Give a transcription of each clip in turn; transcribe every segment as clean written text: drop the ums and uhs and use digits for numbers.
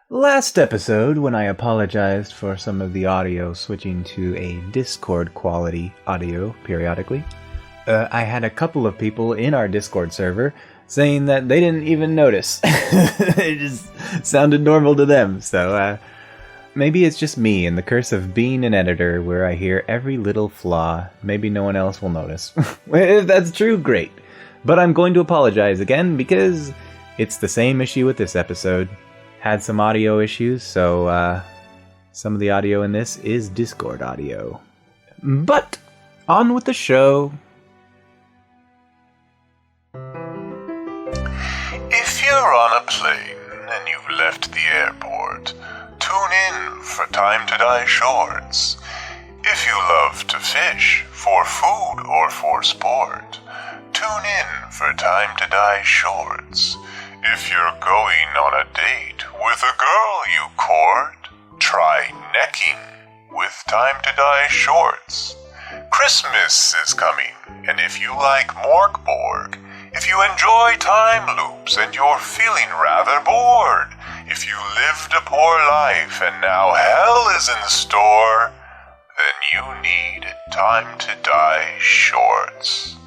Last episode, when I apologized for some of the audio switching to a Discord quality audio periodically, I had a couple of people in our Discord server saying that they didn't even notice. It just sounded normal to them, so maybe it's just me and the curse of being an editor where I hear every little flaw. Maybe no one else will notice. If that's true, great. But I'm going to apologize again because it's the same issue with this episode. Had some audio issues, so some of the audio in this is Discord audio. But on with the show. If you're on a plane and you've left the airport, tune in for Time to Die Shorts. If you love to fish for food or for sport, tune in for Time to Die Shorts. If you're going on a date with a girl you court, try necking with Time to Die Shorts. Christmas is coming, and if you like Morgborg, if you enjoy time loops and you're feeling rather bored, if you lived a poor life and now hell is in store, then you need Time to Die Shorts.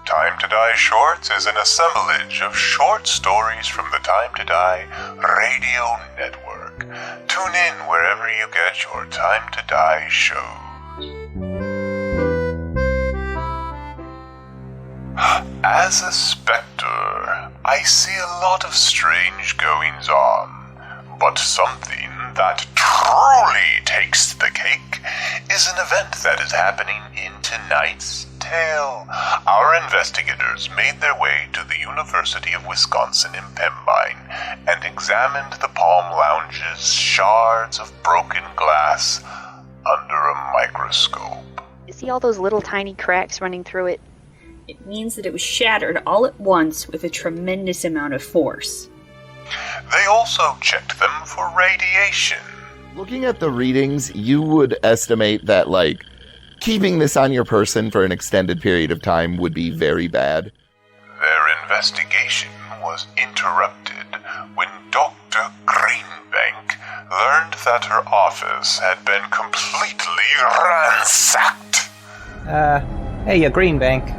Time to Die Shorts is an assemblage of short stories from the Time to Die radio network. Tune in wherever you get your Time to Die shows. As a spectre, I see a lot of strange goings on, but something that truly takes the cake is an event that is happening in tonight's tale. Our investigators made their way to the University of Wisconsin in Pembine and examined the Palm Lounge's shards of broken glass under a microscope. You see all those little tiny cracks running through it? It means that it was shattered all at once with a tremendous amount of force. They also checked them for radiation. Looking at the readings, you would estimate that, keeping this on your person for an extended period of time would be very bad. Their investigation was interrupted when Dr. Greenbank learned that her office had been completely ransacked. Hey, Greenbank.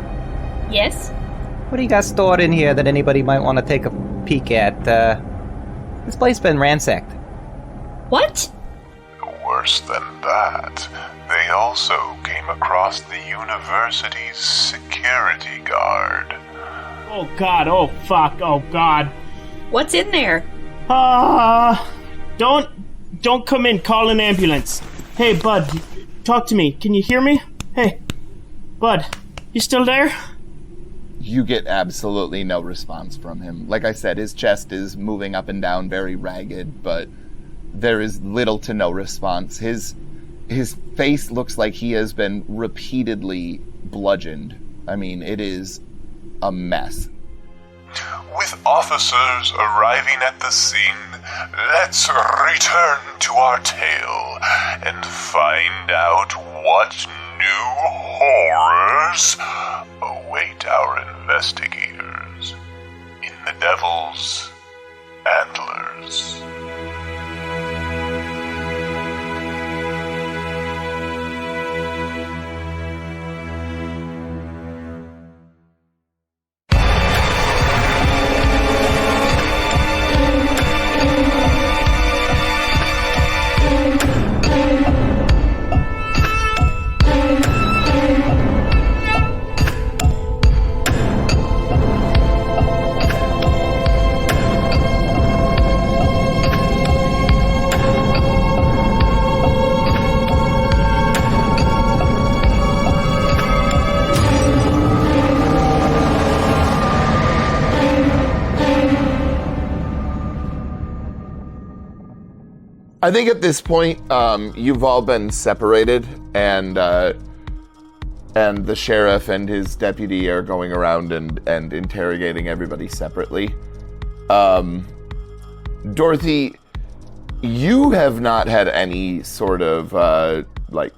Yes? What do you got stored in here that anybody might want to take a peek at? This place been ransacked. What? Worse than that, they also came across the university's security guard. Oh god, oh fuck, oh god. What's in there? Don't come in, call an ambulance. Hey, Bud, talk to me. Can you hear me? Hey, Bud, you still there? You get absolutely no response from him. Like I said, his chest is moving up and down very ragged, but there is little to no response. His face looks like he has been repeatedly bludgeoned. I mean, it is a mess. With officers arriving at the scene, let's return to our tale and find out what new horrors await our investigators in the Devil's Antlers. I think at this point, you've all been separated, and the sheriff and his deputy are going around and interrogating everybody separately. Dorothy, you have not had any sort of,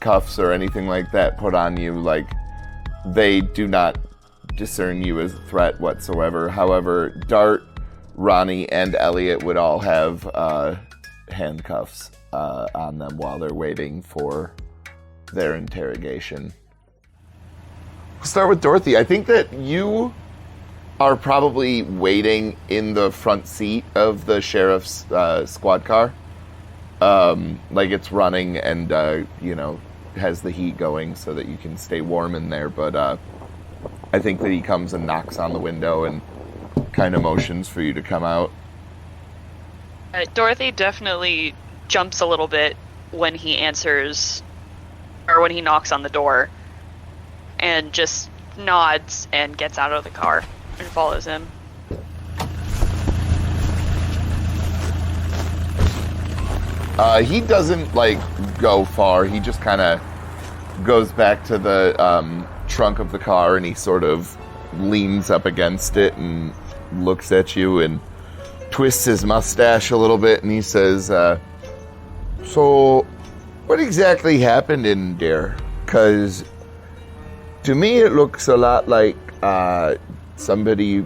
cuffs or anything like that put on you. They do not discern you as a threat whatsoever. However, Dart, Ronnie, and Elliot would all have, handcuffs on them while they're waiting for their interrogation. We'll start with Dorothy. I think that you are probably waiting in the front seat of the sheriff's squad car. Like it's running and, has the heat going so that you can stay warm in there. But I think that he comes and knocks on the window and kind of motions for you to come out. Dorothy definitely jumps a little bit when he answers, or when he knocks on the door, and just nods and gets out of the car and follows him. He doesn't, go far. He just kind of goes back to the trunk of the car, and he sort of leans up against it and looks at you and twists his mustache a little bit, and he says, so what exactly happened in there? Because to me it looks a lot like somebody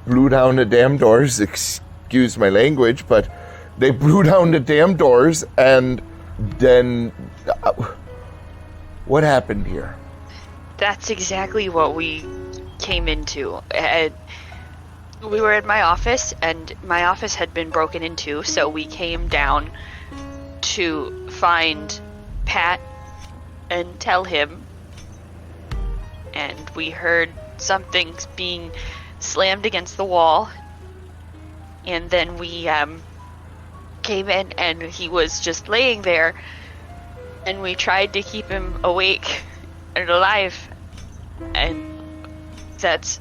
blew down the damn doors, excuse my language, but they blew down the damn doors, and then what happened here? That's exactly what we came into. We were at my office, and my office had been broken into, so we came down to find Pat and tell him. And we heard something being slammed against the wall. And then we came in, and he was just laying there. And we tried to keep him awake and alive. And that's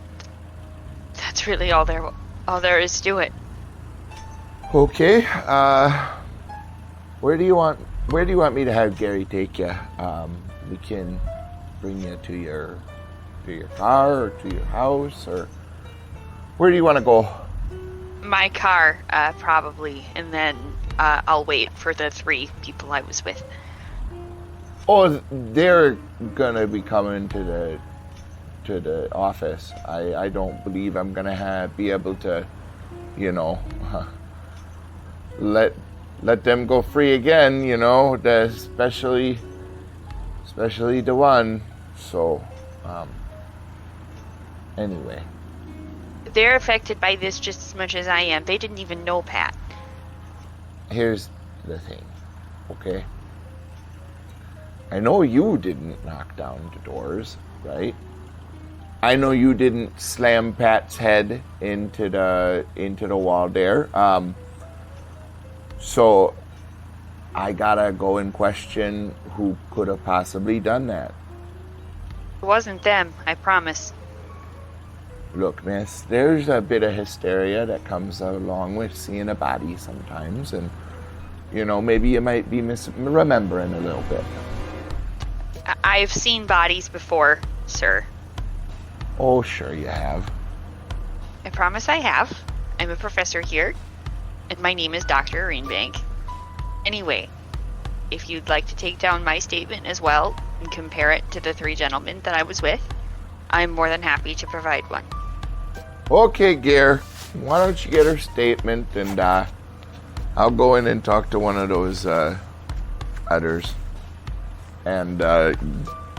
really all there is to it. Okay. Where do you want me to have Gary take you? We can bring you to your car or to your house, or where do you want to go? My car, probably, and then I'll wait for the 3 people I was with. Oh, they're gonna be coming to the office. I don't believe I'm gonna be able to, let them go free again. Especially the one. So, anyway. They're affected by this just as much as I am. They didn't even know Pat. Here's the thing, okay? I know you didn't knock down the doors, right? I know you didn't slam Pat's head into the wall there. So I gotta go and question who could have possibly done that. It wasn't them, I promise. Look, miss, there's a bit of hysteria that comes along with seeing a body sometimes, and maybe you might be remembering a little bit. I've seen bodies before, sir. Oh, sure you have. I promise I have. I'm a professor here, and my name is Dr. Greenbank. Anyway, if you'd like to take down my statement as well and compare it to the 3 gentlemen that I was with, I'm more than happy to provide one. Okay, Gare, why don't you get her statement, and I'll go in and talk to one of those others. And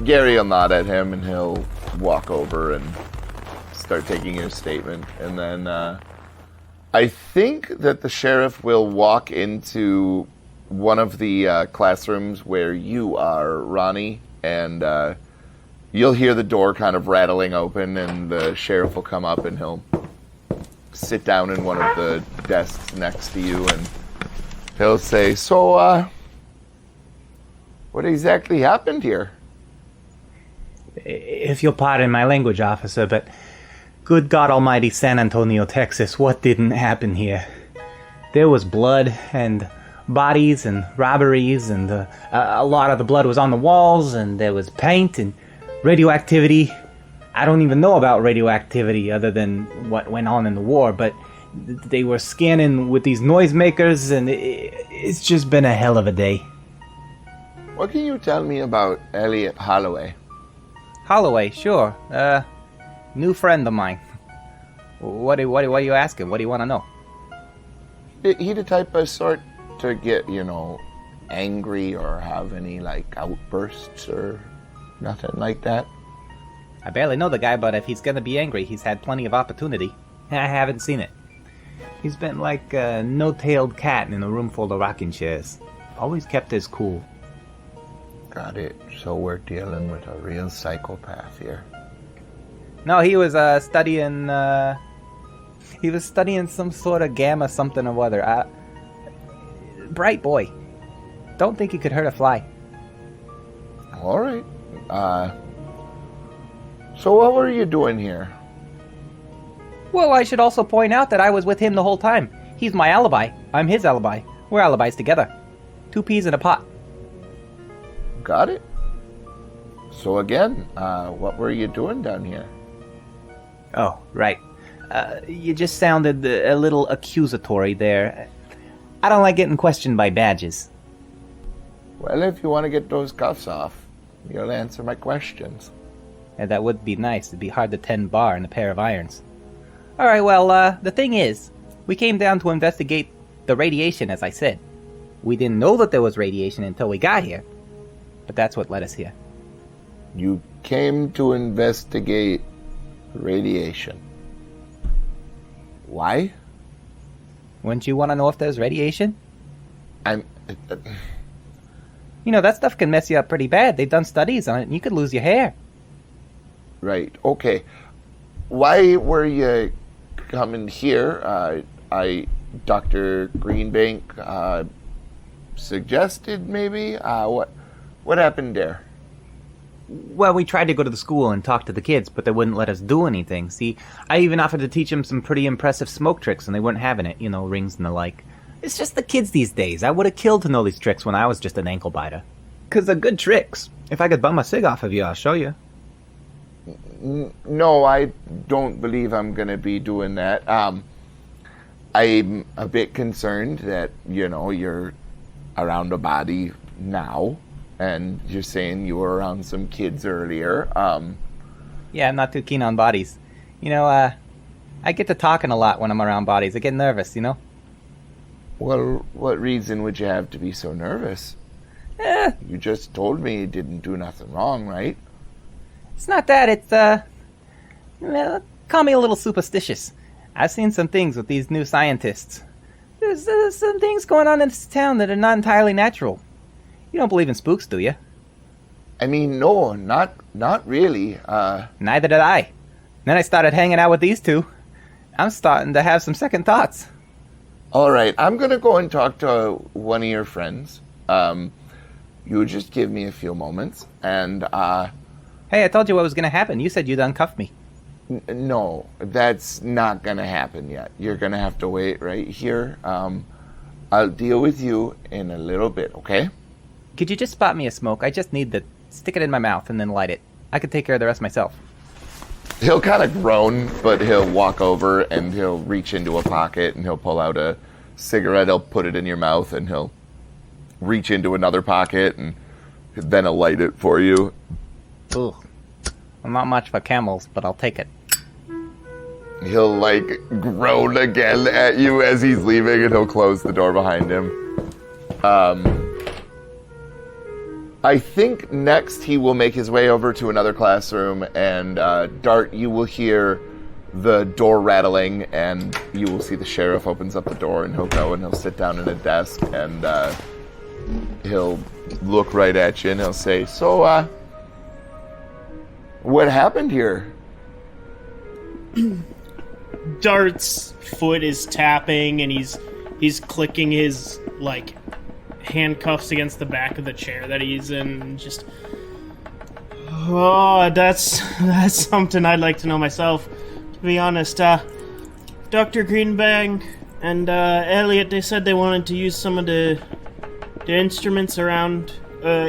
Gary will nod at him, and he'll walk over and start taking his statement. And then I think that the sheriff will walk into one of the classrooms where you are, Ronnie, and you'll hear the door kind of rattling open, and the sheriff will come up, and he'll sit down in one of the desks next to you, and he'll say, so, what exactly happened here? If you'll pardon my language, officer, but good God Almighty, San Antonio, Texas, what didn't happen here? There was blood and bodies and robberies, and a lot of the blood was on the walls, and there was paint and radioactivity. I don't even know about radioactivity other than what went on in the war, but they were scanning with these noisemakers, and it's just been a hell of a day. What can you tell me about Elliot Holloway? Holloway, sure. New friend of mine. What are you asking? What do you want to know? He the type of sort to get, angry or have any, outbursts or nothing like that? I barely know the guy, but if he's gonna be angry, he's had plenty of opportunity. I haven't seen it. He's been like a no-tailed cat in a room full of rocking chairs. Always kept his cool. Got it. So we're dealing with a real psychopath here. No, he was studying. He was studying some sort of gamma something or other. Bright boy. Don't think he could hurt a fly. All right. So what were you doing here? Well, I should also point out that I was with him the whole time. He's my alibi. I'm his alibi. We're alibis together. 2 peas in a pot. Got it. So again, what were you doing down here? Oh, right. You just sounded a little accusatory there. I don't like getting questioned by badges. Well, if you want to get those cuffs off, you'll answer my questions. And that would be nice. It'd be hard to tend bar in a pair of irons. Alright, well, the thing is, we came down to investigate the radiation, as I said. We didn't know that there was radiation until we got here. But that's what led us here. You came to investigate radiation. Why? Wouldn't you want to know if there's radiation? I'm... You know, that stuff can mess you up pretty bad. They've done studies on it, and you could lose your hair. Right, okay. Why were you coming here? Dr. Greenbank, suggested, maybe? What happened there? Well, we tried to go to the school and talk to the kids, but they wouldn't let us do anything. See, I even offered to teach them some pretty impressive smoke tricks, and they weren't having it. Rings and the like. It's just the kids these days. I would have killed to know these tricks when I was just an ankle biter. 'Cause they're good tricks. If I could bum a cig off of you, I'll show you. No, I don't believe I'm going to be doing that. I'm a bit concerned that, you're around a body now, and you're saying you were around some kids earlier. Yeah, I'm not too keen on bodies. I get to talking a lot when I'm around bodies. I get nervous, Well, what reason would you have to be so nervous? You just told me you didn't do nothing wrong, right? It's not that, it's, well, call me a little superstitious. I've seen some things with these new scientists. There's some things going on in this town that are not entirely natural. You don't believe in spooks, do you? I mean, no, not really. Neither did I. Then I started hanging out with these two. I'm starting to have some second thoughts. All right, I'm going to go and talk to one of your friends. You just give me a few moments, and, Hey, I told you what was going to happen. You said you'd uncuff me. No, that's not going to happen yet. You're going to have to wait right here. I'll deal with you in a little bit, okay? Could you just spot me a smoke? I just need to stick it in my mouth and then light it. I could take care of the rest myself. He'll kind of groan, but he'll walk over and he'll reach into a pocket and he'll pull out a cigarette. He'll put it in your mouth and he'll reach into another pocket and then he'll light it for you. Ugh. I'm not much for camels, but I'll take it. He'll, groan again at you as he's leaving, and he'll close the door behind him. I think next he will make his way over to another classroom, and, Dart, you will hear the door rattling, and you will see the sheriff opens up the door, and he'll go and he'll sit down at a desk, and, he'll look right at you, and he'll say, So, what happened here? Dart's foot is tapping and he's clicking his handcuffs against the back of the chair that he's in, and just that's something I'd like to know myself, to be honest. Dr. Greenbank and Elliot, they said they wanted to use some of the instruments around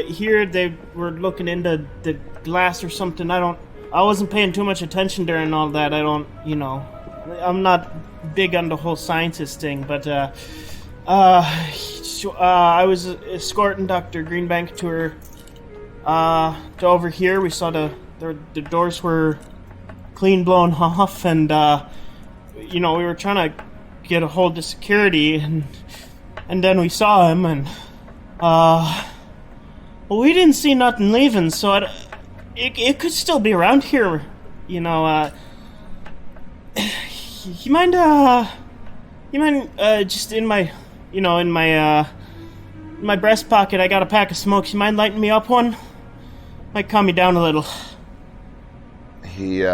here. They were looking into the glass or something. I wasn't paying too much attention during all that. I'm not big on the whole scientist thing, but I was escorting Dr. Greenbank to her to over here. We saw the doors were clean blown off, and we were trying to get a hold of security, and And then we saw him, and, well, we didn't see nothing leaving, so it could still be around here, you know, you mind, just in my, in my breast pocket, I got a pack of smokes. You mind lighting me up one? Might calm me down a little. He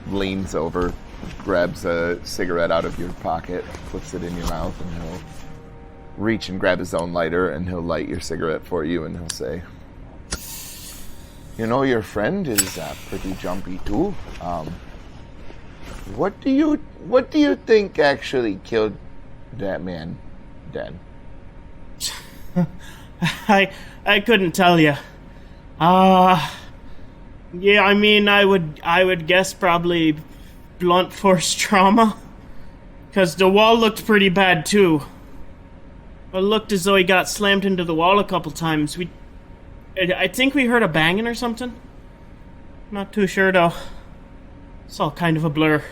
leans over, grabs a cigarette out of your pocket, puts it in your mouth, and he'll reach and grab his own lighter, and he'll light your cigarette for you, and he'll say, your friend is pretty jumpy too. What do you think actually killed that man, Dan? I couldn't tell you. Yeah, I mean, I would guess probably blunt force trauma, because the wall looked pretty bad too. It looked as though he got slammed into the wall a couple times. I think we heard a banging or something. Not too sure though. It's all kind of a blur.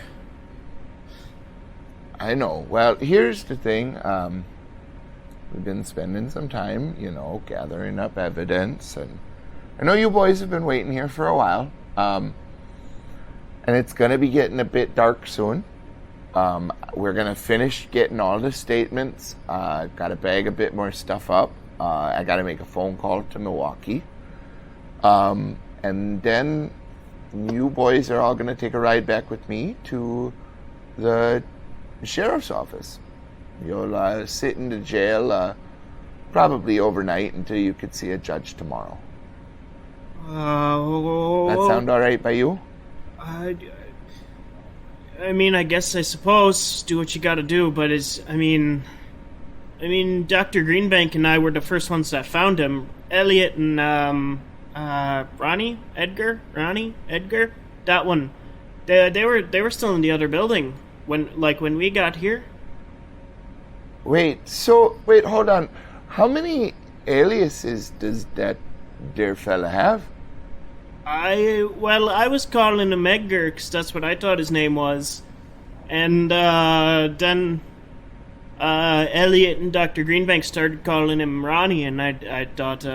I know. Well, here's the thing. We've been spending some time, gathering up evidence, and I know you boys have been waiting here for a while. And it's going to be getting a bit dark soon. We're going to finish getting all the statements. Got to bag a bit more stuff up. I got to make a phone call to Milwaukee. And then you boys are all going to take a ride back with me to the sheriff's office. You'll sit in the jail probably overnight until you could see a judge tomorrow. That sound all right by you? I mean, I guess I suppose do what you got to do, but I mean, Dr. Greenbank and I were the first ones that found him. Elliot and Edgar, that one. They were still in the other building when we got here. Wait, hold on. How many aliases does that dear fella have? I was calling him Edgar because that's what I thought his name was. And then Elliot and Dr. Greenbank started calling him Ronnie, and I thought,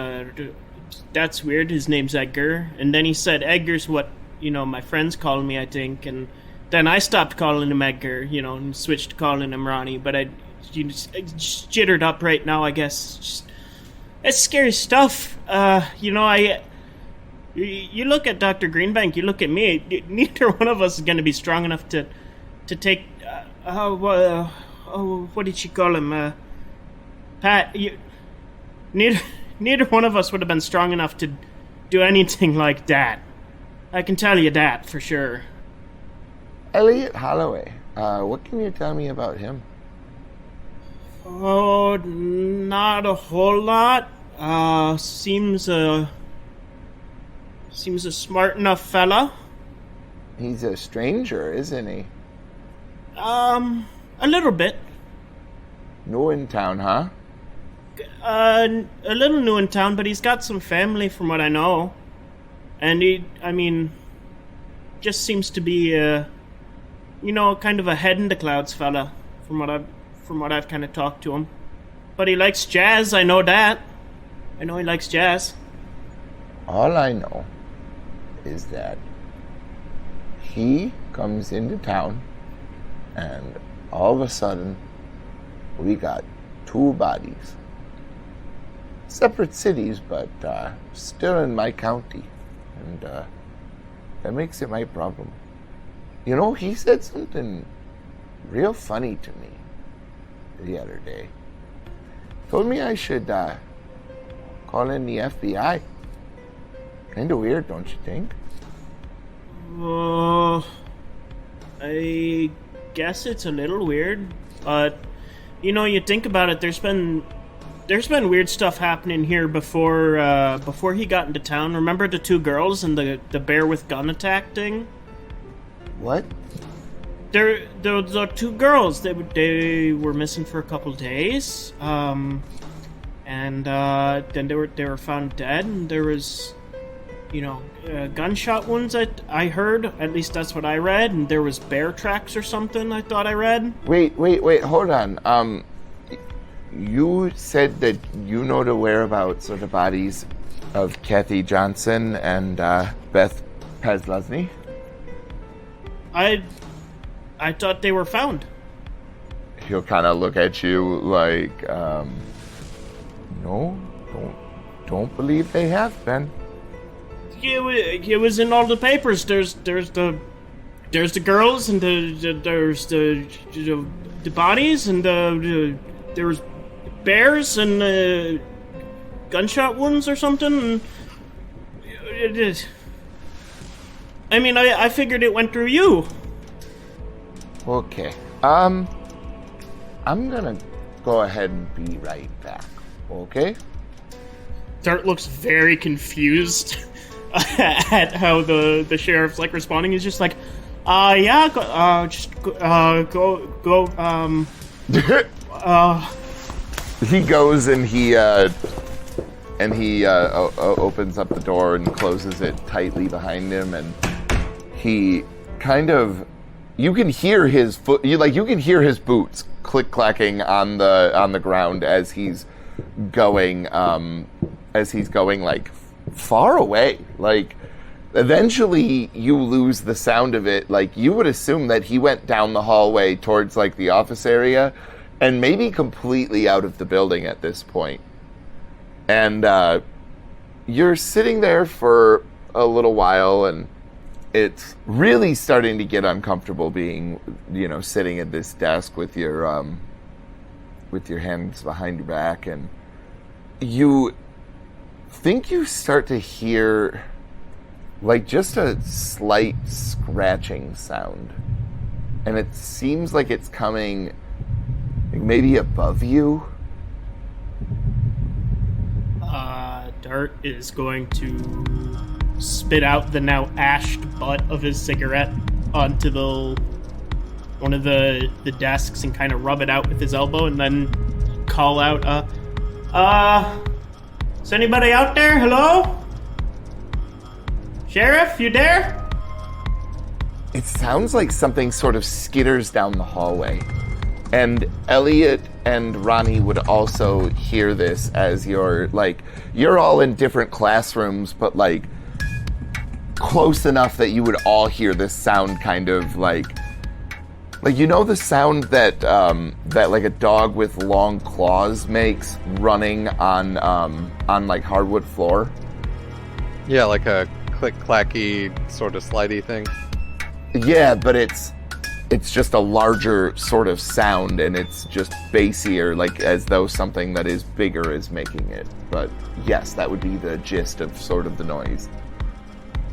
that's weird, his name's Edgar. And then he said, Edgar's what, my friends call me, I think. And then I stopped calling him Edgar, and switched to calling him Ronnie. But I just jittered up right now, I guess. It's scary stuff. You look at Dr. Greenbank, you look at me, neither one of us is going to be strong enough to take, what did she call him? Pat, neither one of us would have been strong enough to do anything like that. I can tell you that for sure. Elliot Holloway, what can you tell me about him? Oh, not a whole lot. Seems a smart enough fella. He's a stranger, isn't he? A little bit. New in town, huh? A little new in town, but he's got some family from what I know. And just seems to be kind of a head in the clouds fella from what I've kind of talked to him. But he likes jazz, I know that. I know he likes jazz. All I know is that he comes into town and all of a sudden we got 2 bodies. Separate cities, but still in my county. And that makes it my problem. He said something real funny to me the other day. Told me I should call in the FBI. Kinda weird, don't you think? I guess it's a little weird, but you think about it. There's been weird stuff happening here before he got into town. Remember the 2 girls and the bear with gun attack thing? What? There were 2 girls. They were missing for a couple days. And then they were found dead, and there was gunshot wounds I heard. At least that's what I read. And there was bear tracks or something I thought I read. Wait, hold on. you said that you know the whereabouts of the bodies of Kathy Johnson and Beth Pazlazny? I thought they were found. He'll kind of look at you like, no, don't believe they have been. It was in all the papers. There's the girls and there's the bodies and there was bears and gunshot wounds or something. And I mean, I figured it went through you. Okay. I'm gonna go ahead and be right back. Okay? Dart looks very confused at how the sheriff's like responding. He's just like, yeah, go. He goes and he opens up the door and closes it tightly behind him, and he kind of, you can hear his foot, you can hear his boots click clacking on the ground as he's going like far away. Like eventually you lose the sound of it. Like you would assume that he went down the hallway towards like the office area and maybe completely out of the building at this point. And you're sitting there for a little while, and it's really starting to get uncomfortable being, sitting at this desk with your hands behind your back, and you think you start to hear like just a slight scratching sound, and it seems like it's coming maybe above you. Dart is going to spit out the now ashed butt of his cigarette onto one of the desks and kind of rub it out with his elbow, and then call out, is anybody out there? Hello? Sheriff, you there? It sounds like something sort of skitters down the hallway. And Elliot and Ronnie would also hear this as you're all in different classrooms, but like close enough that you would all hear this sound, kind of like the sound that like a dog with long claws makes running on like hardwood floor. Yeah, like a click-clacky sort of slidey thing. Yeah, but it's just a larger sort of sound, and it's just bassier, like as though something that is bigger is making it. But yes, that would be the gist of sort of the noise.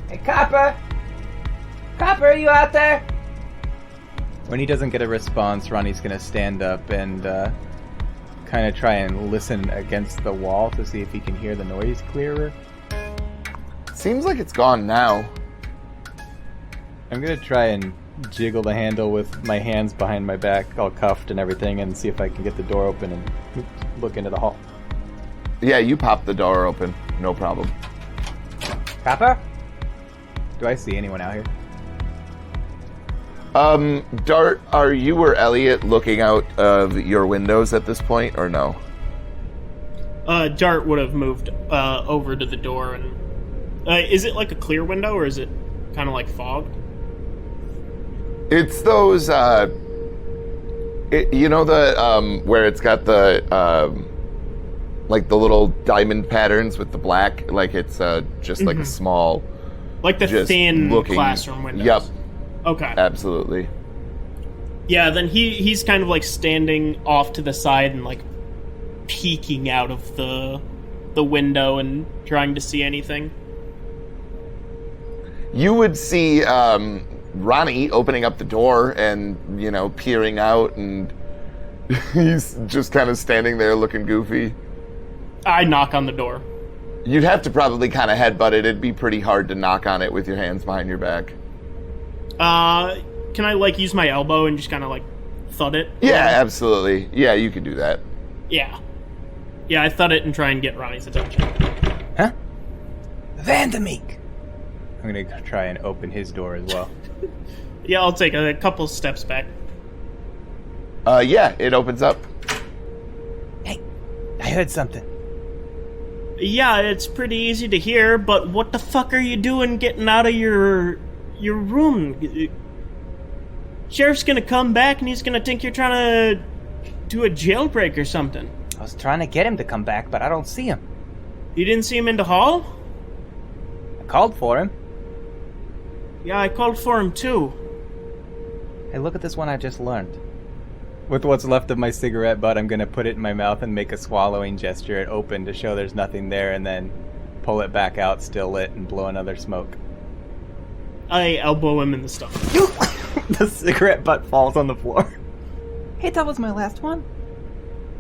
Hey, Copper! Copper, are you out there? When he doesn't get a response, Ronnie's gonna stand up and kind of try and listen against the wall to see if he can hear the noise clearer. Seems like it's gone now. I'm gonna try and jiggle the handle with my hands behind my back, all cuffed and everything, and see if I can get the door open and look into the hall. Yeah, you pop the door open. No problem. Copper? Do I see anyone out here? Dart, are you or Elliot looking out of your windows at this point, or no? Dart would have moved over to the door, and is it like a clear window, or is it kind of like fogged? It's those, where it's got the, like the little diamond patterns with the black, like it's just like a small, like the thin classroom windows. Yep. Okay. Absolutely. Yeah, then he's kind of like standing off to the side and like peeking out of the window and trying to see anything. You would see Ronnie opening up the door and, peering out, and he's just kind of standing there looking goofy. I knock on the door. You'd have to probably kind of headbutt it. It'd be pretty hard to knock on it with your hands behind your back. Can I like use my elbow and just kind of like thud it? Yeah, absolutely. Yeah, you could do that. Yeah. Yeah, I thud it and try and get Ronnie's attention. Huh? Vandermeek! I'm gonna try and open his door as well. Yeah, I'll take a couple steps back. Yeah, it opens up. heard something. Yeah, it's pretty easy to hear, but what the fuck are you doing getting out of your room? Sheriff's gonna come back and he's gonna think you're trying to do a jailbreak or something. I was trying to get him to come back, but I don't see him. You didn't see him in the hall? I called for him. Yeah, I called for him too. Hey, look at this one I just learned. With what's left of my cigarette butt, I'm going to put it in my mouth and make a swallowing gesture at open to show there's nothing there, and then pull it back out, still lit, and blow another smoke. I elbow him in the stomach. The cigarette butt falls on the floor. Hey, that was my last one.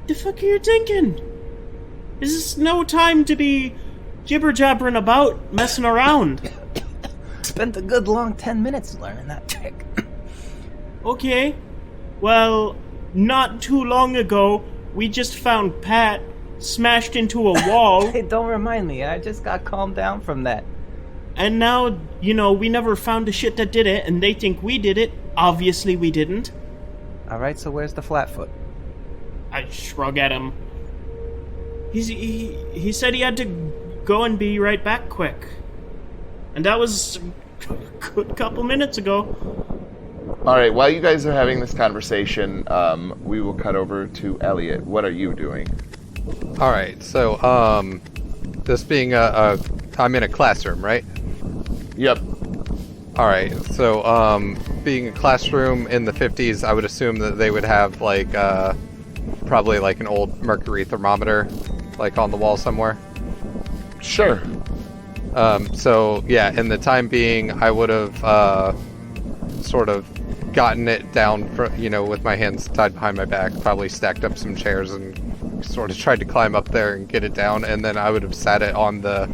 The fuck are you thinking? This is no time to be jibber-jabbering about, messing around. Spent a good long 10 minutes learning that trick. Okay. Well, not too long ago, we just found Pat smashed into a wall. Hey, don't remind me. I just got calmed down from that. And now, we never found the shit that did it, and they think we did it. Obviously we didn't. Alright, so where's the Flatfoot? I shrug at him. He said he had to go and be right back quick. And that was a good couple minutes ago. Alright, while you guys are having this conversation, we will cut over to Elliot. What are you doing? Alright, so, this being I'm in a classroom, right? Yep. Alright, so, being a classroom in the 50s, I would assume that they would have, like, probably like an old mercury thermometer, like, on the wall somewhere. Sure. So, yeah, in the time being, I would have, sort of gotten it down, with my hands tied behind my back, probably stacked up some chairs and sort of tried to climb up there and get it down, and then I would have sat it on the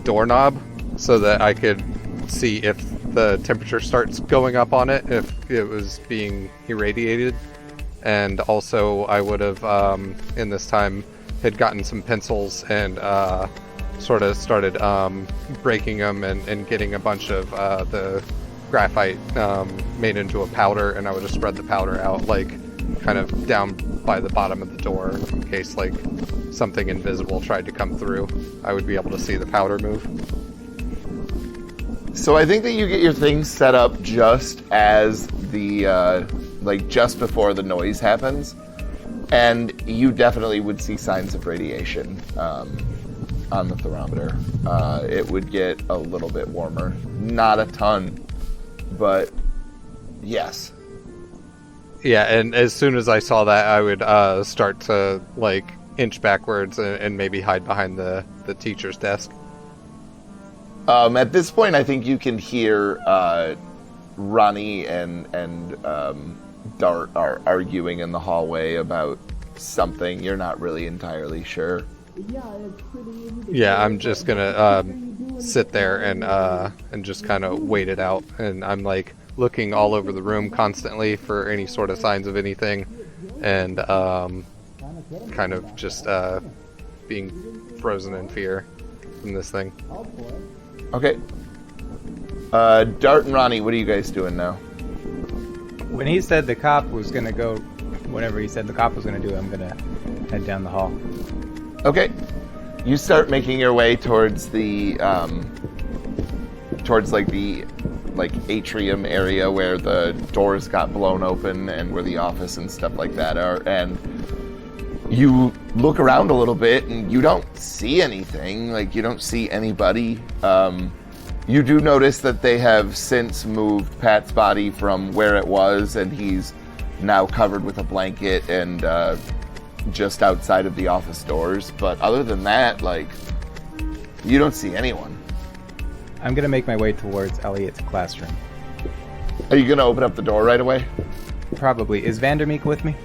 doorknob so that I could see if the temperature starts going up on it, if it was being irradiated. And also I would have, in this time, had gotten some pencils and sort of started breaking them and getting a bunch of the graphite made into a powder, and I would have spread the powder out, like, kind of down by the bottom of the door in case, like, something invisible tried to come through. I would be able to see the powder move. So I think that you get your things set up just as the, just before the noise happens, and you definitely would see signs of radiation on the thermometer. It would get a little bit warmer. Not a ton, but yes. Yeah, and as soon as I saw that, I would start to, like, inch backwards and maybe hide behind the teacher's desk. At this point, I think you can hear Ronnie and Dart are arguing in the hallway about something. You're not really entirely sure. Yeah, I'm just gonna sit there and just kind of wait it out, and I'm like looking all over the room constantly for any sort of signs of anything, and kind of just being frozen in fear from this thing. Okay. Dart and Ronnie, what are you guys doing now? When he said the cop was going to go, whatever he said the cop was going to do, I'm going to head down the hall. Okay. You start making your way towards the, atrium area where the doors got blown open and where the office and stuff like that are, and you look around a little bit and you don't see anything, you don't see anybody. You do notice that they have since moved Pat's body from where it was, and he's now covered with a blanket and just outside of the office doors. But other than that, you don't see anyone. I'm going to make my way towards Elliot's classroom. Are you going to open up the door right away? Probably. Is Vandermeek with me?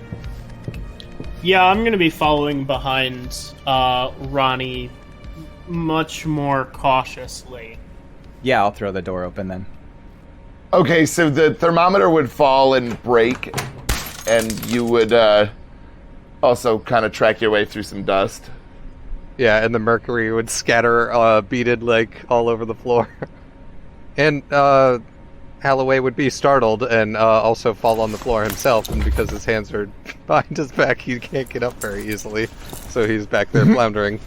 Yeah, I'm gonna be following behind Ronnie much more cautiously. Yeah, I'll throw the door open then. Okay, so the thermometer would fall and break, and you would also kind of track your way through some dust. Yeah, and the mercury would scatter beaded, all over the floor. And Holloway would be startled and also fall on the floor himself, and because his hands are behind his back, he can't get up very easily. So he's back there floundering.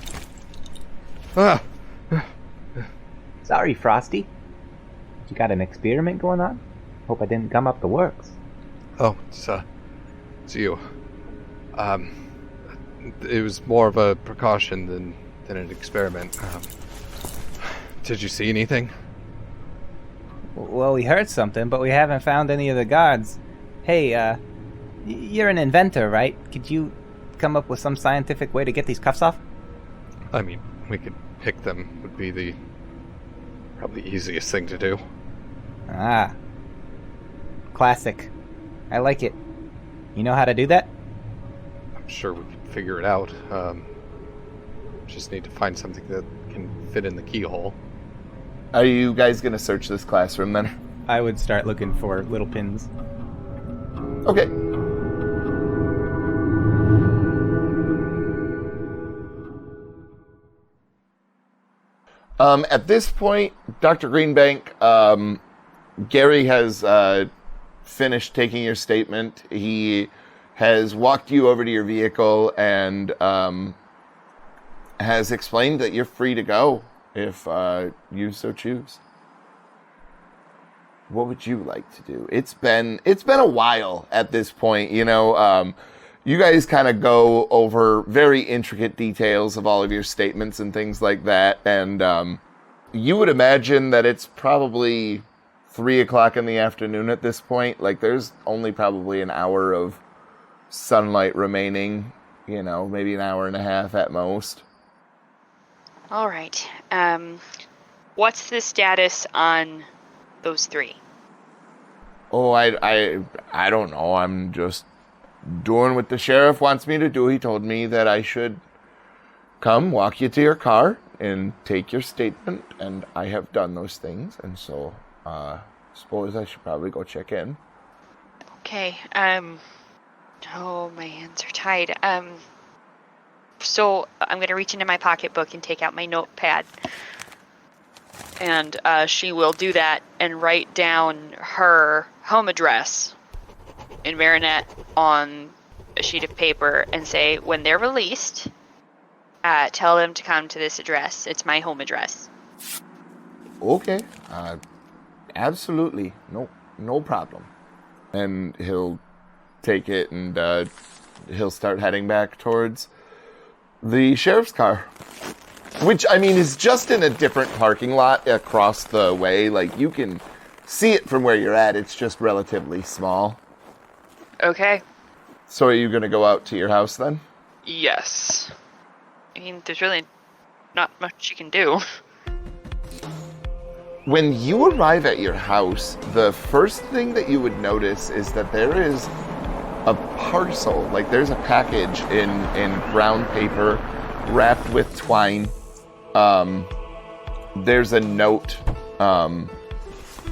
Sorry, Frosty. You got an experiment going on? Hope I didn't gum up the works. Oh, it's you. It was more of a precaution than an experiment. Did you see anything? Well, we heard something, but we haven't found any of the guards. Hey, you're an inventor, right? Could you come up with some scientific way to get these cuffs off? I mean, we could pick them, would be the probably easiest thing to do. Ah. Classic. I like it. You know how to do that? I'm sure we can figure it out. Just need to find something that can fit in the keyhole. Are you guys going to search this classroom then? I would start looking for little pins. Okay. At this point, Dr. Greenbank, Gary has finished taking your statement. He has walked you over to your vehicle and has explained that you're free to go if you so choose. What would you like to do? It's been a while at this point, you know. You guys kind of go over very intricate details of all of your statements and things like that, and you would imagine that it's probably 3:00 in the afternoon at this point. Like, there's only probably an hour of sunlight remaining, you know, maybe an hour and a half at most. All right. What's the status on those three? Oh, I don't know. I'm just doing what the sheriff wants me to do. He told me that I should come walk you to your car and take your statement, and I have done those things, and so suppose I should probably go check in. Okay. Oh, my hands are tied. So I'm going to reach into my pocketbook and take out my notepad. And she will do that and write down her home address in Marinette on a sheet of paper and say, when they're released, tell them to come to this address. It's my home address. Okay. Absolutely. No problem. And he'll take it and he'll start heading back towards the sheriff's car. Which, I mean, is just in a different parking lot across the way. Like, you can see it from where you're at. It's just relatively small. Okay. So are you going to go out to your house then? Yes. I mean, there's really not much you can do. When you arrive at your house, the first thing that you would notice is that there is a parcel. Like, there's a package in brown paper wrapped with twine. There's a note.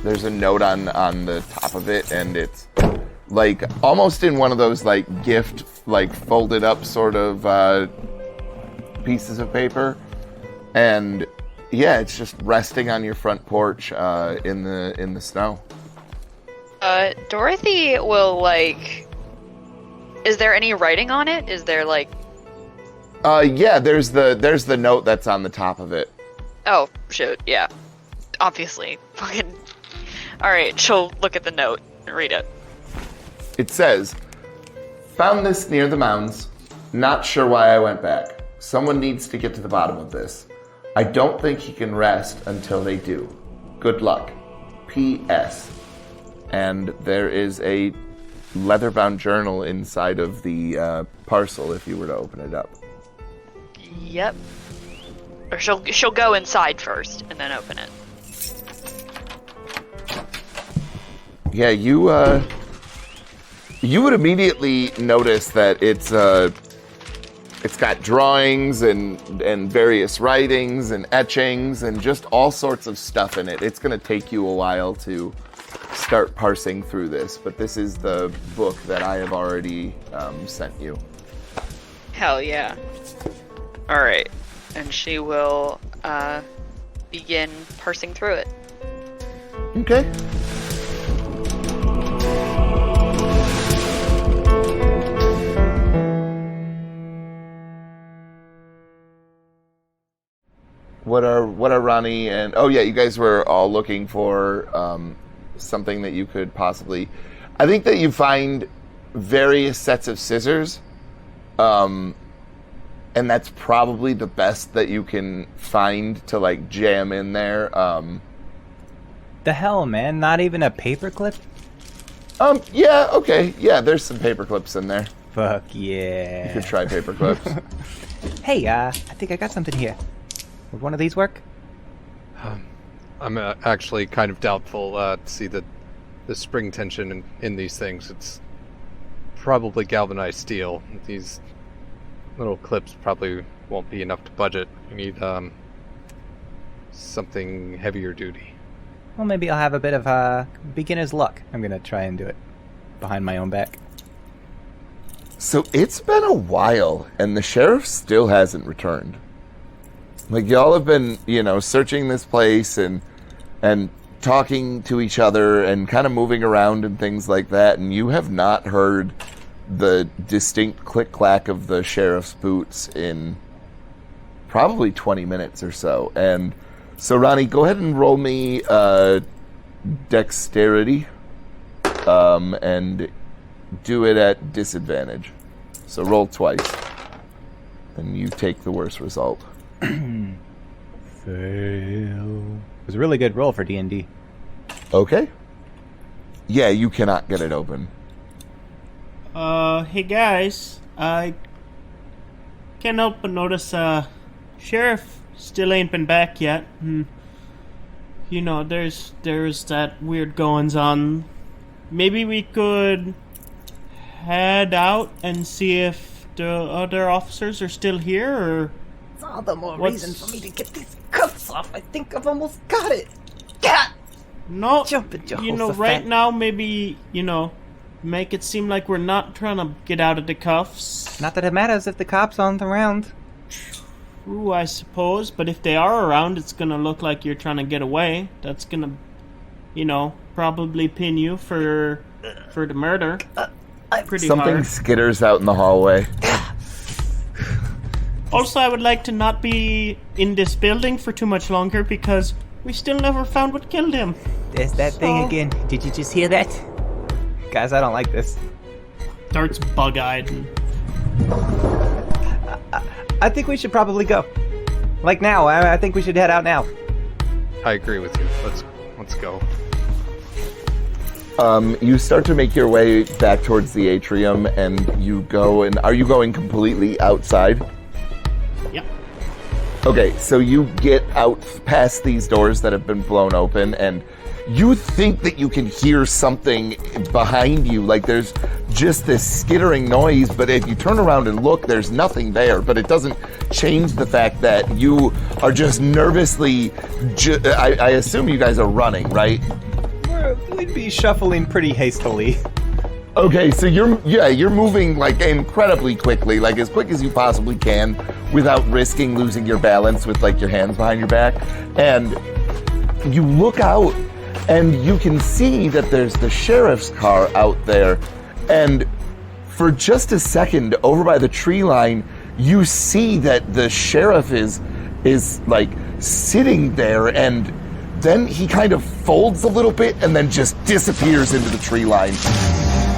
There's a note on the top of it, and it's like almost in one of those like gift, like folded up sort of pieces of paper, and yeah, it's just resting on your front porch in the snow. Dorothy will like. Is there any writing on it? Is there like? Yeah, there's the note that's on the top of it. Oh, shoot, yeah. Obviously. Fucking... Alright, she'll look at the note and read it. It says, "Found this near the mounds. Not sure why I went back. Someone needs to get to the bottom of this. I don't think he can rest until they do. Good luck. P.S." And there is a leather-bound journal inside of the parcel if you were to open it up. Yep. Or she'll go inside first and then open it. Yeah, you would immediately notice that it's got drawings and various writings and etchings and just all sorts of stuff in it. It's going to take you a while to start parsing through this, but this is the book that I have already sent you. Hell yeah. Alright. And she will begin parsing through it. Okay. What are Ronnie and... Oh, yeah, you guys were all looking for something that you could possibly... I think that you find various sets of scissors, and that's probably the best that you can find to, like, jam in there. The hell, man? Not even a paperclip? Yeah, okay. Yeah, there's some paper clips in there. Fuck yeah. You could try paper clips. Hey, I think I got something here. Would one of these work? I'm actually kind of doubtful to see the spring tension in these things. It's probably galvanized steel. These little clips probably won't be enough to budget. We need something heavier duty. Well, maybe I'll have a bit of beginner's luck. I'm gonna try and do it behind my own back. So it's been a while, and the sheriff still hasn't returned. Like, y'all have been, searching this place and talking to each other and kind of moving around and things like that, and you have not heard the distinct click-clack of the sheriff's boots in probably 20 minutes or so. And so, Ronnie, go ahead and roll me dexterity, and do it at disadvantage. So roll twice, and you take the worst result. Fail. It was a really good roll for D&D. Okay. Yeah, you cannot get it open. Hey guys, I can't help but notice, Sheriff still ain't been back yet. There's that weird goings on. Maybe we could head out and see if the other officers are still here, or... It's all the more reason for me to get these cuffs off. I think I've almost got it. Yeah! No, Jump at Jehoshaphat. right now, maybe, make it seem like we're not trying to get out of the cuffs. Not that it matters if the cops aren't around. True, I suppose, but if they are around, it's gonna look like you're trying to get away. That's gonna, probably pin you for the murder. Pretty Something hard. skitters out in the hallway. Also, I would like to not be in this building for too much longer because we still never found what killed him. There's that thing again. Did you just hear that? Guys, I don't like this. Dart's bug-eyed. I think we should probably go. Like now. I think we should head out now. I agree with you. Let's go. You start to make your way back towards the atrium, and you go, and are you going completely outside? Yep. Okay, so you get out past these doors that have been blown open, and you think that you can hear something behind you, like there's just this skittering noise, but if you turn around and look, there's nothing there, but it doesn't change the fact that you are just nervously, I assume you guys are running, right? We'd be shuffling pretty hastily. Okay, so you're moving like incredibly quickly, like as quick as you possibly can, without risking losing your balance with like your hands behind your back. And you look out, and you can see that there's the sheriff's car out there. And for just a second, over by the tree line, you see that the sheriff is like sitting there, and then he kind of folds a little bit and then just disappears into the tree line.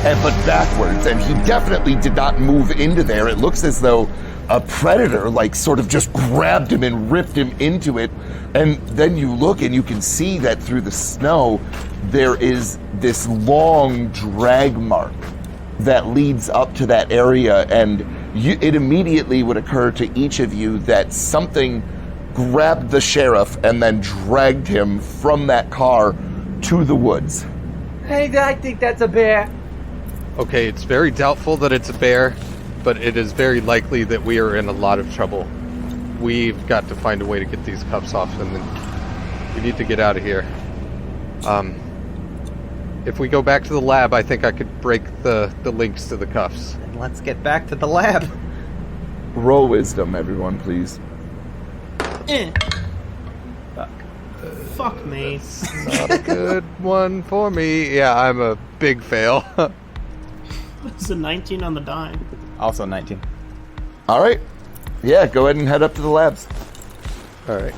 But backwards, and he definitely did not move into there. It looks as though a predator, like, sort of just grabbed him and ripped him into it. And then you look and you can see that through the snow, there is this long drag mark that leads up to that area, and it immediately would occur to each of you that something grabbed the sheriff and then dragged him from that car to the woods. Hey, I think that's a bear. Okay, it's very doubtful that it's a bear, but it is very likely that we are in a lot of trouble. We've got to find a way to get these cuffs off, and then we need to get out of here. If we go back to the lab, I think I could break the links to the cuffs. Then let's get back to the lab. Roll wisdom, everyone, please. Fuck me. Not a good one for me. Yeah, I'm a big fail. It's a 19 on the die. Also 19. All right. Yeah, go ahead and head up to the labs. Alright.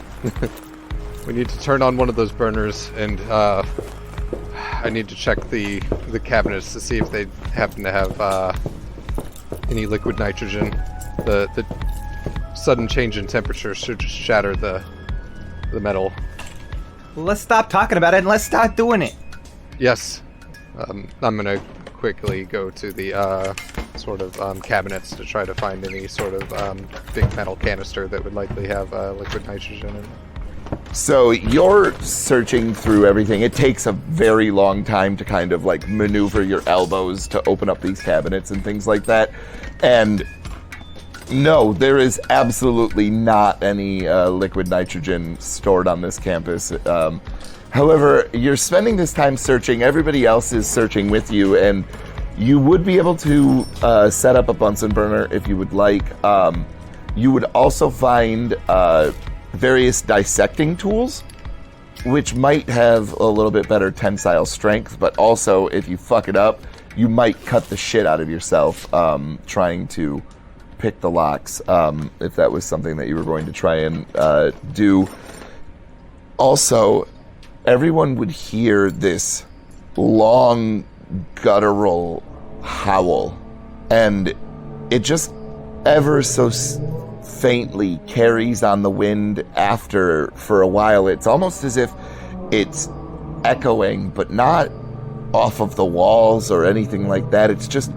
We need to turn on one of those burners, and I need to check the cabinets to see if they happen to have any liquid nitrogen. The sudden change in temperature should just shatter the metal. Well, let's stop talking about it and let's start doing it. Yes. I'm gonna quickly go to the sort of cabinets to try to find any sort of big metal canister that would likely have liquid nitrogen in it. So you're searching through everything. It takes a very long time to kind of like maneuver your elbows to open up these cabinets and things like that. And no, there is absolutely not any liquid nitrogen stored on this campus. However, you're spending this time searching. Everybody else is searching with you, and you would be able to set up a Bunsen burner if you would like. You would also find various dissecting tools, which might have a little bit better tensile strength, but also if you fuck it up, you might cut the shit out of yourself trying to pick the locks, if that was something that you were going to try and do. Also, everyone would hear this long guttural howl, and it just ever so faintly carries on the wind after for a while. It's almost as if it's echoing, but not off of the walls or anything like that. It's just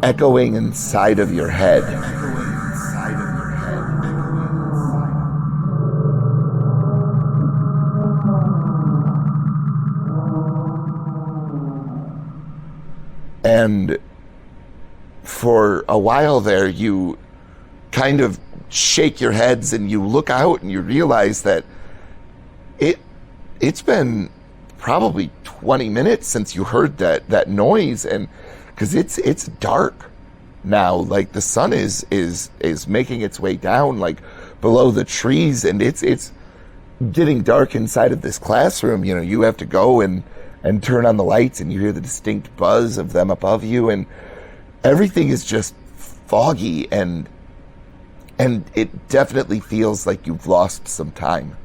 echoing inside of your head. And for a while there, you kind of shake your heads and you look out and you realize that it's been probably 20 minutes since you heard that noise, and because it's dark now, like the sun is making its way down like below the trees, and it's getting dark inside of this classroom. You know, you have to go and turn on the lights, and you hear the distinct buzz of them above you, and everything is just foggy, and it definitely feels like you've lost some time.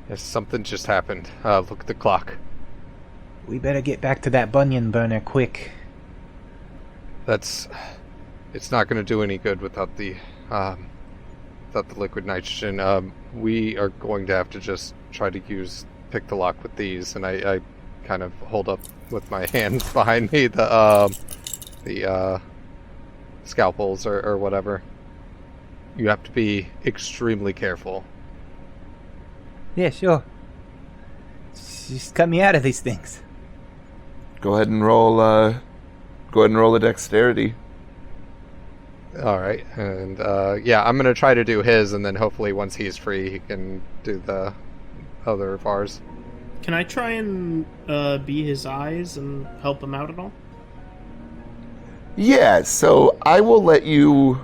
Yes, something just happened. Look at the clock. We better get back to that Bunyan burner quick. It's not going to do any good without the liquid nitrogen. We are going to have to just try to pick the lock with these, and I kind of hold up with my hands behind me the scalpels or whatever. You have to be extremely careful. Yeah, sure. Just cut me out of these things. Go ahead and roll a dexterity. All right, and yeah, I'm gonna try to do his, and then hopefully once he's free, he can do the other of ours. Can I try and be his eyes and help him out at all? Yeah, so I will let you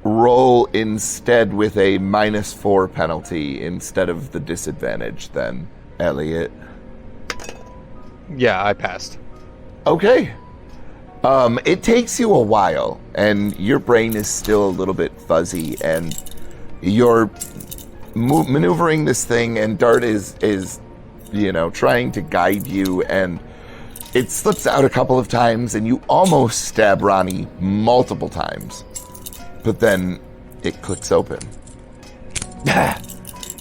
roll instead with a -4 penalty instead of the disadvantage then, Elliot. Yeah, I passed. Okay. It takes you a while, and your brain is still a little bit fuzzy, and you're maneuvering this thing, and Dart is trying to guide you, and it slips out a couple of times, and you almost stab Ronnie multiple times. But then it clicks open.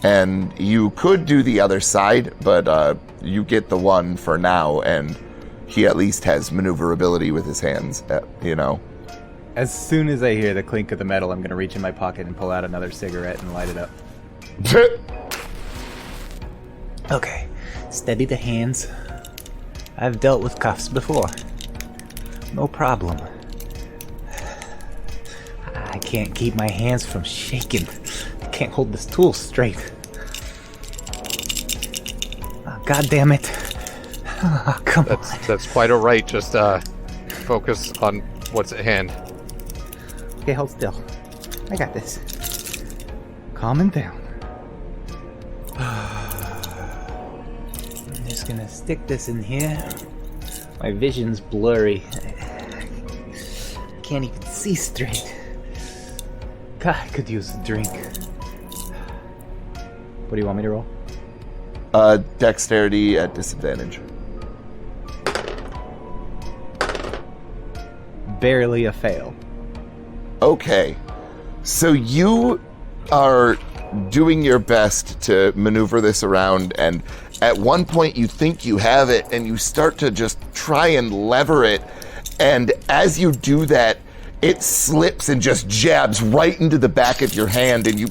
And you could do the other side, but you get the one for now, and he at least has maneuverability with his hands, As soon as I hear the clink of the metal, I'm going to reach in my pocket and pull out another cigarette and light it up. Okay, steady the hands. I've dealt with cuffs before. No problem. I can't keep my hands from shaking. I can't hold this tool straight. Oh, God damn it. Oh, come on. That's quite alright, just focus on what's at hand. Okay, hold still. I got this. Calming down. I'm just gonna stick this in here. My vision's blurry. I can't even see straight. God, I could use a drink. What do you want me to roll? Dexterity at disadvantage. Barely a fail. Okay. So you are doing your best to maneuver this around, and at one point you think you have it, and you start to just try and lever it, and as you do that, it slips and just jabs right into the back of your hand, and you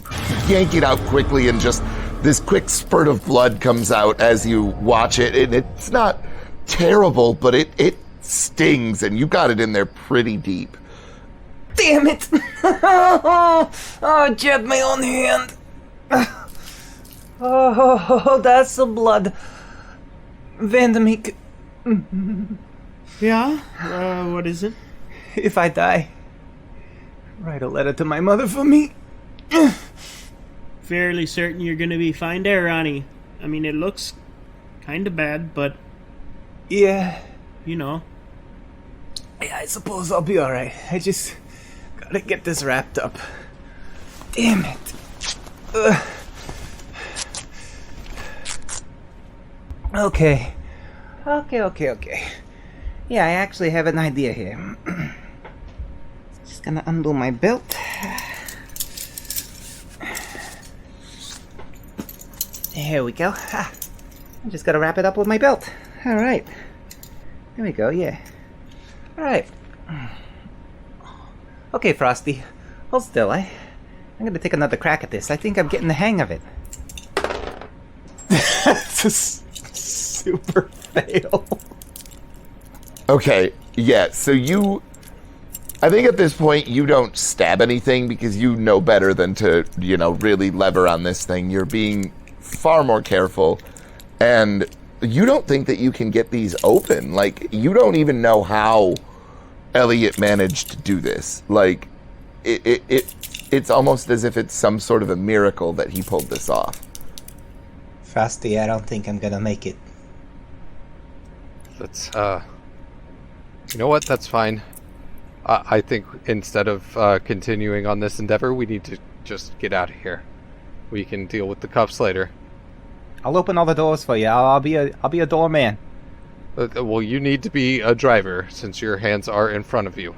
yank it out quickly, and just this quick spurt of blood comes out as you watch it, and it's not terrible, but it stings, and you got it in there pretty deep. Damn it! Oh, I jabbed my own hand. Oh, that's the blood. Vandemiek, Yeah? What is it? if I die, write a letter to my mother for me. Fairly certain you're gonna be fine there, Ronnie. I mean, it looks kinda bad, but, Yeah, you know. I suppose I'll be alright. I just gotta get this wrapped up. Damn it. Okay. Okay. Yeah, I actually have an idea here. Just gonna undo my belt. There we go. I just gotta wrap it up with my belt. Alright. There we go, yeah. Alright. Okay, Frosty. Hold still, I'm gonna take another crack at this. I think I'm getting the hang of it. That's a super fail. Okay, yeah, so I think at this point you don't stab anything because you know better than to, really lever on this thing. You're being far more careful, and you don't think that you can get these open. Like, you don't even know how Elliot managed to do this. Like, it's almost as if it's some sort of a miracle that he pulled this off. Frosty, I don't think I'm gonna make it. That's, you know what? That's fine. I think instead of continuing on this endeavor, we need to just get out of here. We can deal with the cuffs later. I'll open all the doors for you. I'll be a doorman. Well, you need to be a driver since your hands are in front of you.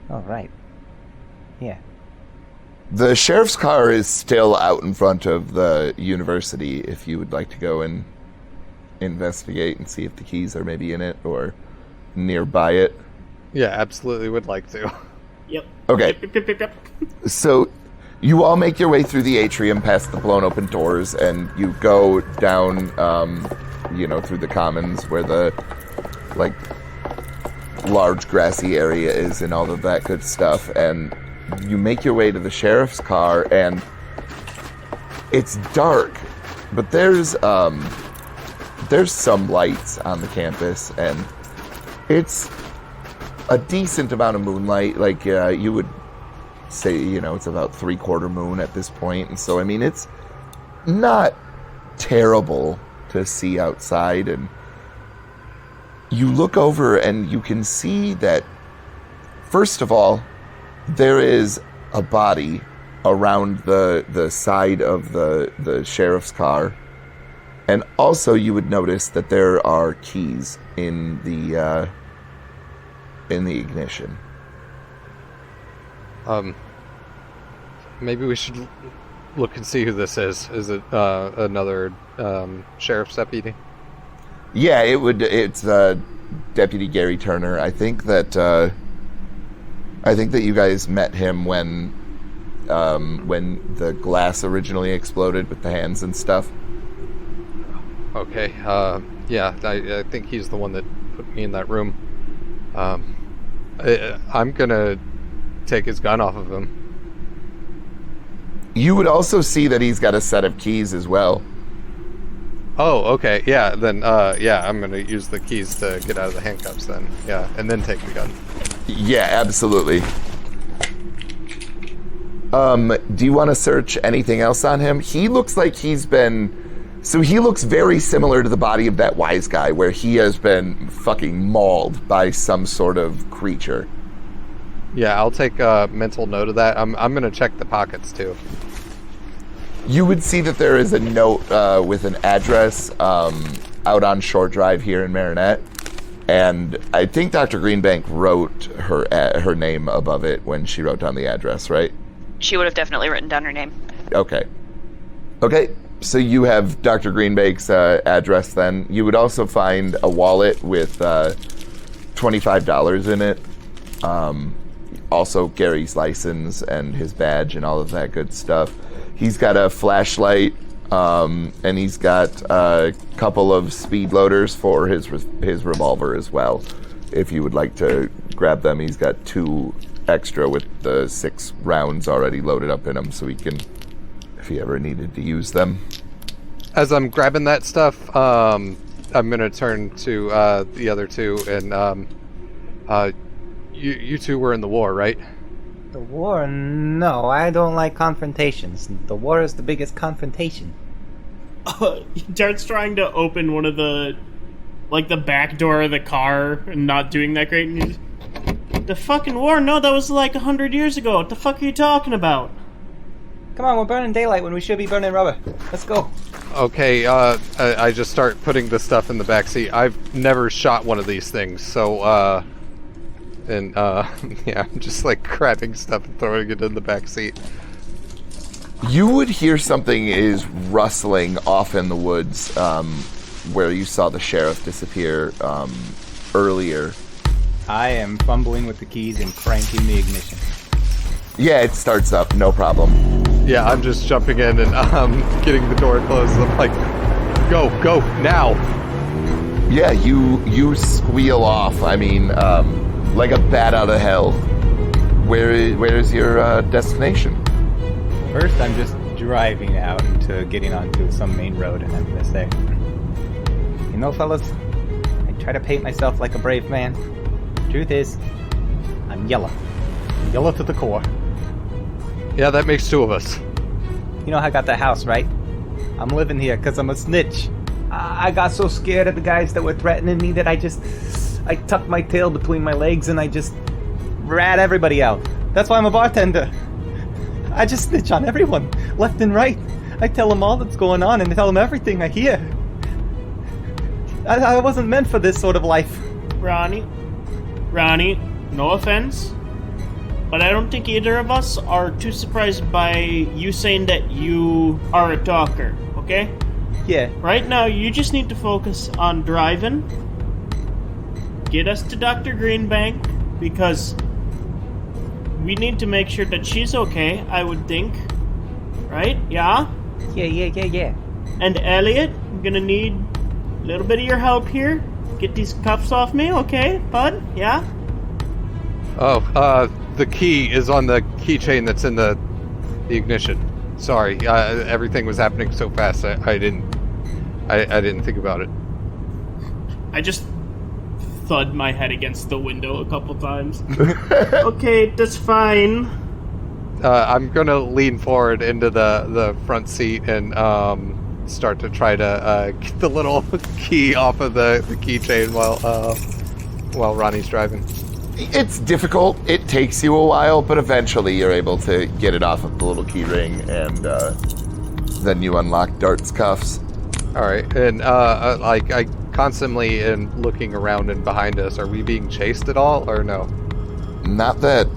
All right. Yeah. The sheriff's car is still out in front of the university if you would like to go and investigate and see if the keys are maybe in it or nearby it. Yeah, absolutely would like to. Yep. Okay. Yep. So you all make your way through the atrium past the blown open doors, and you go down, through the commons where the, large grassy area is and all of that good stuff, and you make your way to the sheriff's car, and it's dark, but there's some lights on the campus, and it's a decent amount of moonlight. You would say, it's about 3/4 moon at this point, and so, it's not terrible to see outside, and you look over and you can see that, first of all, there is a body around the side of the sheriff's car, and also you would notice that there are keys in the ignition. Maybe we should look and see who this is. Is it another sheriff's deputy? Yeah, it's Deputy Gary Turner. I think that you guys met him when the glass originally exploded with the hands and stuff. Okay. Yeah, I think he's the one that put me in that room. I'm gonna take his gun off of him. You would also see that he's got a set of keys as well. Oh, okay. Yeah, then, I'm gonna use the keys to get out of the handcuffs then. Yeah, and then take the gun. Yeah, absolutely. Do you want to search anything else on him? He looks like he looks very similar to the body of that wise guy, where he has been fucking mauled by some sort of creature. Yeah, I'll take a mental note of that. I'm gonna check the pockets too. You would see that there is a note with an address out on Short Drive here in Marinette. And I think Dr. Greenbank wrote her name above it when she wrote down the address, right? She would have definitely written down her name. Okay, so you have Dr. Greenbank's address then. You would also find a wallet with $25 in it. Also Gary's license and his badge and all of that good stuff. He's got a flashlight, and he's got a couple of speed loaders for his revolver as well. If you would like to grab them, he's got 2 extra with the 6 rounds already loaded up in them, so he can, if he ever needed to use them. As I'm grabbing that stuff, I'm gonna turn to the other two, and you two were in the war, right? The war? No, I don't like confrontations. The war is the biggest confrontation. Dart's trying to open one of the back door of the car and not doing that great. And the fucking war? No, that was like 100 years ago. What the fuck are you talking about? Come on, we're burning daylight when we should be burning rubber. Let's go. Okay, I just start putting the stuff in the backseat. I've never shot one of these things, so, yeah, I'm just like grabbing stuff and throwing it in the backseat. You would hear something is rustling off in the woods, where you saw the sheriff disappear earlier. I am fumbling with the keys and cranking the ignition. Yeah, it starts up, no problem. Yeah, I'm just jumping in and getting the door closed. I'm like, go, now! Yeah, you squeal off. I mean, like a bat out of hell. Where is your destination? First, I'm just driving out into getting onto some main road, and I'm gonna say, you know, fellas, I try to paint myself like a brave man. Truth is, I'm yellow. Yellow to the core. Yeah, that makes 2 of us. You know how I got the house, right? I'm living here because I'm a snitch. I got so scared of the guys that were threatening me that I tucked my tail between my legs and I just rat everybody out. That's why I'm a bartender. I just snitch on everyone, left and right. I tell them all that's going on and I tell them everything I hear. I wasn't meant for this sort of life. Ronnie, no offense, but I don't think either of us are too surprised by you saying that you are a talker, okay? Yeah. Right now, you just need to focus on driving, get us to Dr. Greenbank, because we need to make sure that she's okay, I would think. Right? Yeah? Yeah. And Elliot, I'm gonna need a little bit of your help here. Get these cuffs off me, okay, bud? Yeah? Oh, the key is on the keychain that's in the ignition. Sorry, everything was happening so fast. I didn't think about it. I just thud my head against the window a couple times. Okay, that's fine. I'm gonna lean forward into the front seat and start to try to get the little key off of the keychain while Ronnie's driving. It's difficult. It takes you a while, but eventually you're able to get it off of the little key ring, and then you unlock Dart's cuffs. All right, and I constantly am looking around and behind us. Are we being chased at all, or no? Not that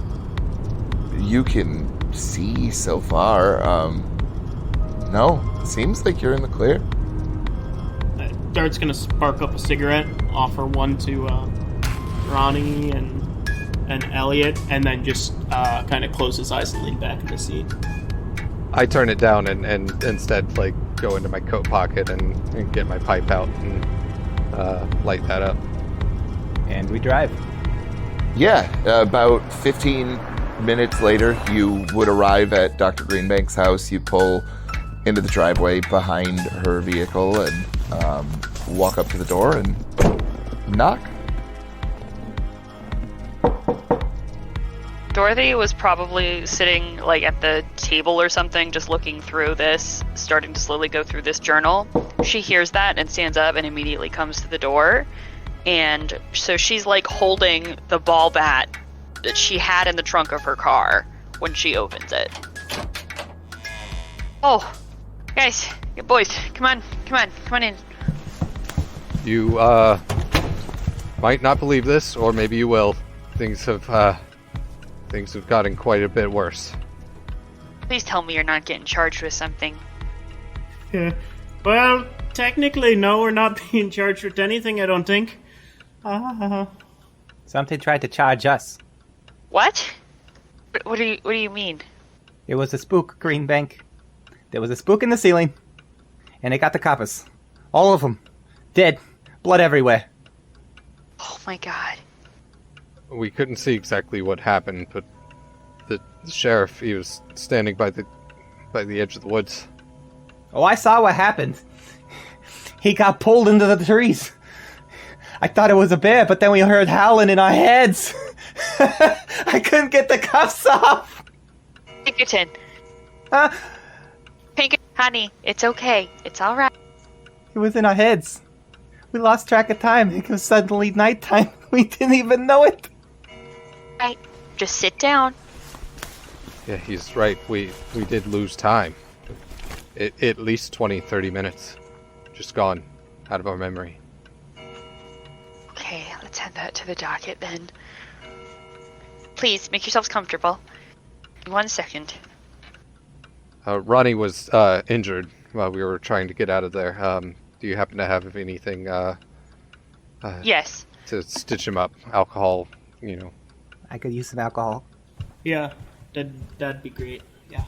you can see so far. No, seems like you're in the clear. Dart's gonna spark up a cigarette, offer one to Ronnie and Elliot, and then just kind of close his eyes and lean back in the seat. I turn it down and instead like go into my coat pocket and get my pipe out and light that up. And we drive. Yeah, about 15 minutes later, you would arrive at Dr. Greenbank's house. You pull into the driveway behind her vehicle and walk up to the door and knock. Dorothy was probably sitting like at the table or something, just looking through this, starting to slowly go through this journal. She hears that and stands up and immediately comes to the door. And so she's like holding the ball bat that she had in the trunk of her car when she opens it. Oh, Guys, you boys, come on in. You might not believe this, or maybe you will. Things have gotten quite a bit worse. Please tell me you're not getting charged with something. Well, technically, no, we're not being charged with anything, I don't think. Something tried to charge us. What? What do you mean? It was a spook, Greenbank. There was a spook in the ceiling, and it got the coppers. All of them. Dead. Blood everywhere. Oh my god. We couldn't see exactly what happened, but the sheriff, he was standing by the edge of the woods. Oh, I saw what happened. He got pulled into the trees. I thought it was a bear, but then we heard howling in our heads. I couldn't get the cuffs off. Pinkerton. Huh? Pinkerton, honey, it's okay. It's alright. It was in our heads. We lost track of time. It was suddenly nighttime. We didn't even know it. Right. Just sit down. Yeah, he's right. We did lose time. At least 20, 30 minutes. Just gone. Out of our memory. Okay, let's add that to the docket then. Please, make yourselves comfortable. 1 second. Ronnie was injured while we were trying to get out of there. Do you happen to have anything Yes. to stitch him up? Alcohol, I could use some alcohol. Yeah, that'd be great. Yeah.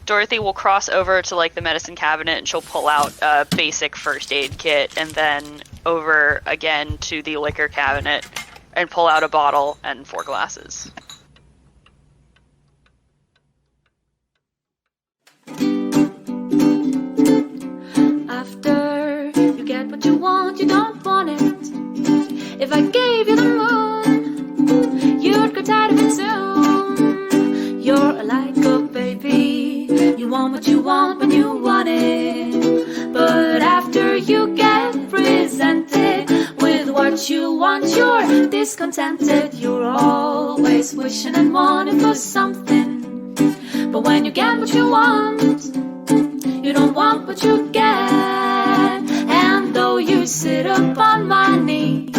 Dorothy will cross over to like the medicine cabinet and she'll pull out a basic first aid kit, and then over again to the liquor cabinet and pull out a bottle and 4 glasses. After you get what you want, you don't want it. If I gave you the moon, you'd grow tired of it soon. You're like a baby, you want what you want when you want it. But after you get presented with what you want, you're discontented. You're always wishing and wanting for something. But when you get what you want, you don't want what you get. And though you sit up on my knee,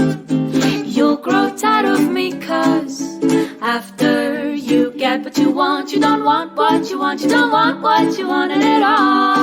you'll grow tired of me, 'cause after you get what you want, you don't want what you want, you don't want what you want at all.